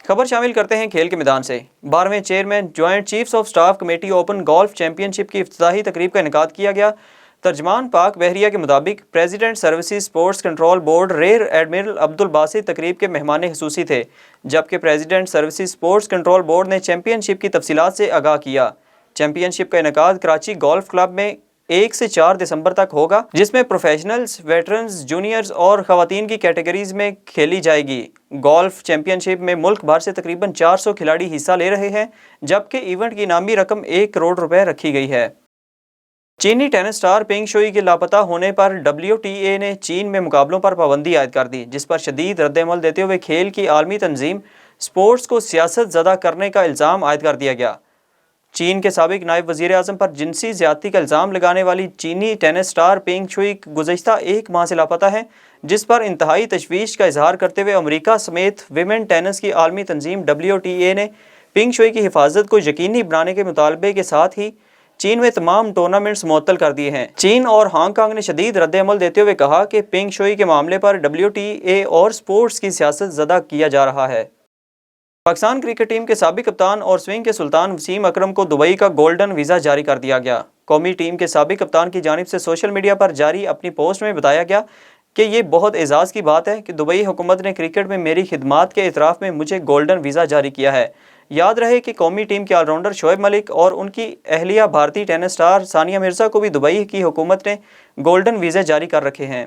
خبر شامل کرتے ہیں کھیل کے میدان سے۔ 12ویں chairman joint chiefs of staff committee open golf champion شپ کی افتتاحی تقریب کا انعقاد کیا گیا۔ ترجمان پاک بحریہ کے مطابق president services sports control board rear admiral Abdul Basit تقریب کے مہمان خصوصی تھے، جبکہ president services sports control board نے چیمپئن شپ کی تفصیلات سے آگاہ کیا۔ چیمپئن شپ کا انعقاد کراچی گولف کلب میں 1 سے 4 دسمبر تک ہوگا، جس میں پروفیشنلز، ویٹرنز، جونیئرز اور خواتین کی کیٹیگریز میں کھیلی جائے گی۔ گولف چیمپئن شپ میں ملک بھر سے تقریباً 400 کھلاڑی حصہ لے رہے ہیں، جبکہ ایونٹ کی انعامی رقم 1 کروڑ روپے رکھی گئی ہے۔ چینی ٹینس سٹار پینگ شوئی کے لاپتہ ہونے پر WTA نے چین میں مقابلوں پر پابندی عائد کر دی، جس پر شدید رد عمل دیتے ہوئے کھیل کی عالمی تنظیم سپورٹس کو سیاست زدہ کرنے کا الزام عائد کر دیا گیا۔ چین کے سابق نائب وزیر اعظم پر جنسی زیادتی کا الزام لگانے والی چینی ٹینس سٹار پینگ شوئی گزشتہ 1 ماہ سے لاپتہ ہے، جس پر انتہائی تشویش کا اظہار کرتے ہوئے امریکہ سمیت ویمن ٹینس کی عالمی تنظیم WTA نے پینگ شوئی کی حفاظت کو یقینی بنانے کے مطالبے کے ساتھ ہی چین میں تمام ٹورنامنٹس معطل کر دیے ہیں۔ چین اور ہانگ کانگ نے شدید رد عمل دیتے ہوئے کہا کہ پینگ شوئی کے معاملے پر WTA اور سپورٹس کی سیاست زدہ کیا جا رہا ہے۔ پاکستان کرکٹ ٹیم کے سابق کپتان اور سوئنگ کے سلطان وسیم اکرم کو دبئی کا گولڈن ویزا جاری کر دیا گیا۔ قومی ٹیم کے سابق کپتان کی جانب سے سوشل میڈیا پر جاری اپنی پوسٹ میں بتایا گیا کہ یہ بہت اعزاز کی بات ہے کہ دبئی حکومت نے کرکٹ میں میری خدمات کے اعتراف میں مجھے گولڈن ویزا جاری کیا ہے۔ یاد رہے کہ قومی ٹیم کے آل راؤنڈر شعیب ملک اور ان کی اہلیہ بھارتی ٹینس سٹار ثانیہ مرزا کو بھی دبئی کی حکومت نے گولڈن ویزے جاری کر رکھے ہیں۔